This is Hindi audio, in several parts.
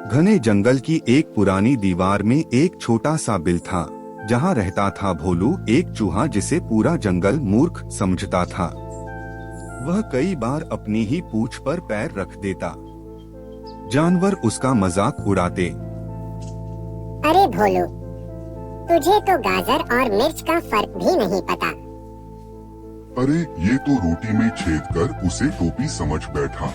घने जंगल की एक पुरानी दीवार में एक छोटा सा बिल था, जहाँ रहता था भोलू, एक चूहा जिसे पूरा जंगल मूर्ख समझता था। वह कई बार अपनी ही पूंछ पर पैर रख देता। जानवर उसका मजाक उड़ाते। अरे भोलू, तुझे तो गाजर और मिर्च का फर्क भी नहीं पता। अरे ये तो रोटी में छेद कर उसे टोपी समझ बैठा।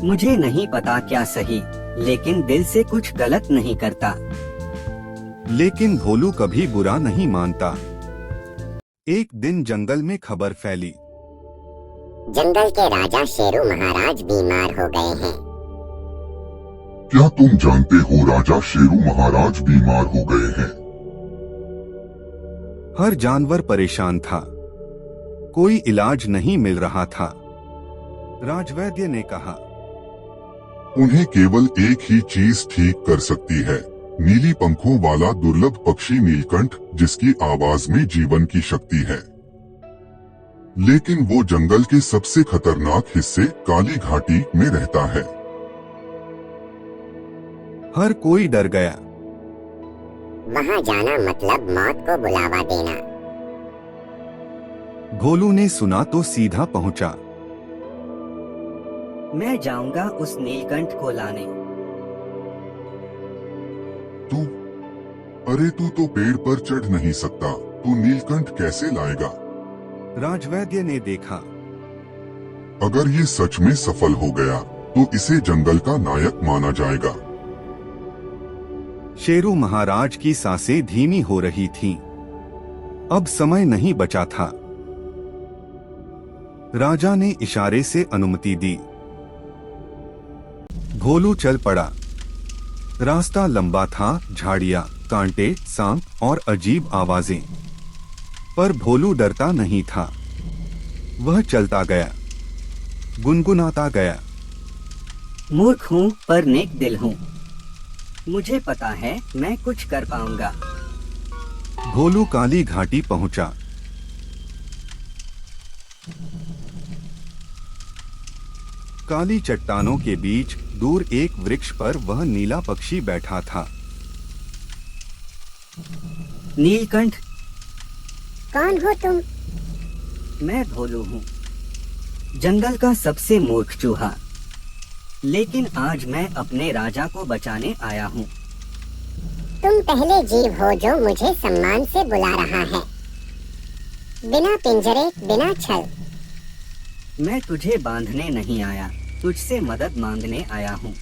मुझे नहीं पता क्या सही, लेकिन दिल से कुछ गलत नहीं करता। लेकिन भोलू कभी बुरा नहीं मानता। एक दिन जंगल में खबर फैली। जंगल के राजा शेरू महाराज बीमार हो गए हैं। क्या तुम जानते हो राजा शेरू महाराज बीमार हो गए हैं? हर जानवर परेशान था। कोई इलाज नहीं मिल रहा था। राजवैद्य ने कहा, उन्हें केवल एक ही चीज ठीक कर सकती है, नीली पंखों वाला दुर्लभ पक्षी नीलकंठ, जिसकी आवाज में जीवन की शक्ति है। लेकिन वो जंगल के सबसे खतरनाक हिस्से काली घाटी में रहता है। हर कोई डर गया। वहाँ जाना मतलब मौत को बुलावा देना। भोलू ने सुना तो सीधा पहुंचा। मैं जाऊंगा उस नीलकंठ को लाने। तू? अरे तू तो पेड़ पर चढ़ नहीं सकता, तू नीलकंठ कैसे लाएगा? राजवैद्य ने देखा। अगर ये सच में सफल हो गया तो इसे जंगल का नायक माना जाएगा। शेरू महाराज की सांसें धीमी हो रही थीं। अब समय नहीं बचा था। राजा ने इशारे से अनुमति दी। भोलू चल पड़ा। रास्ता लंबा था, झाड़ियां, कांटे, सांप और अजीब आवाजें। पर भोलू डरता नहीं था। वह चलता गया, गुनगुनाता गया। मूर्ख हूँ पर नेक दिल हूँ। मुझे पता है मैं कुछ कर पाऊंगा। भोलू काली घाटी पहुंचा। काली चट्टानों के बीच दूर एक वृक्ष पर वह नीला पक्षी बैठा था। नीलकंठ, कौन हो तुम? मैं भोलू हूँ, जंगल का सबसे मूर्ख चूहा। लेकिन आज मैं अपने राजा को बचाने आया हूँ। तुम पहले जीव हो जो मुझे सम्मान से बुला रहा है, बिना पिंजरे, बिना छल। मैं तुझे बांधने नहीं आया, तुझसे मदद मांगने आया हूँ।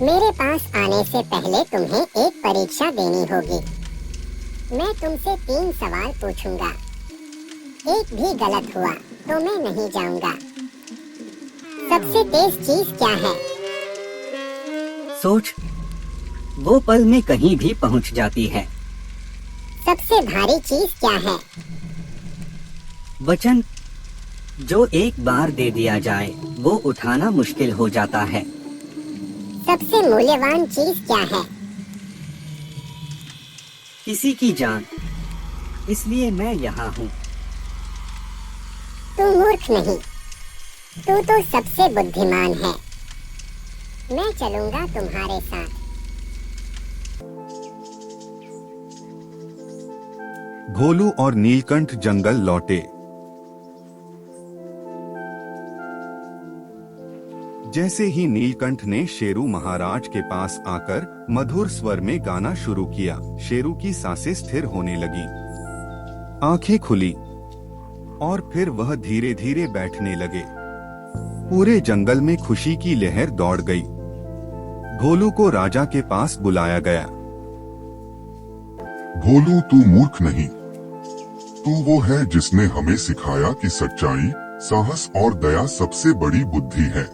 मेरे पास आने से पहले तुम्हें एक परीक्षा देनी होगी। मैं तुमसे 3 सवाल पूछूंगा। एक भी गलत हुआ तो मैं नहीं जाऊंगा। सबसे तेज चीज क्या है? सोच, वो पल में कहीं भी पहुंच जाती है। सबसे भारी चीज क्या है? वचन, जो एक बार दे दिया जाए वो उठाना मुश्किल हो जाता है। सबसे मूल्यवान चीज क्या है? किसी की जान, इसलिए मैं यहाँ हूँ। तू मूर्ख नहीं, तू तो सबसे बुद्धिमान है। मैं चलूंगा तुम्हारे साथ। भोलू और नीलकंठ जंगल लौटे। जैसे ही नीलकंठ ने शेरू महाराज के पास आकर मधुर स्वर में गाना शुरू किया, शेरू की सांसें स्थिर होने लगी, आंखें खुली और फिर वह धीरे धीरे बैठने लगे। पूरे जंगल में खुशी की लहर दौड़ गई। भोलू को राजा के पास बुलाया गया। भोलू, तू मूर्ख नहीं, तू वो है जिसने हमें सिखाया कि सच्चाई, साहस और दया सबसे बड़ी बुद्धि है।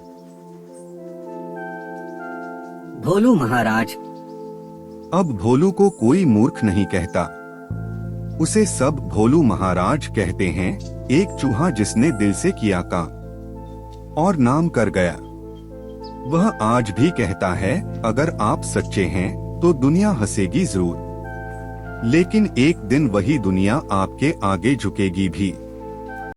भोलू महाराज। अब भोलू को कोई मूर्ख नहीं कहता। उसे सब भोलू महाराज कहते हैं, एक चूहा जिसने दिल से किया काम और नाम कर गया। वह आज भी कहता है, अगर आप सच्चे हैं तो दुनिया हंसेगी जरूर, लेकिन एक दिन वही दुनिया आपके आगे झुकेगी भी।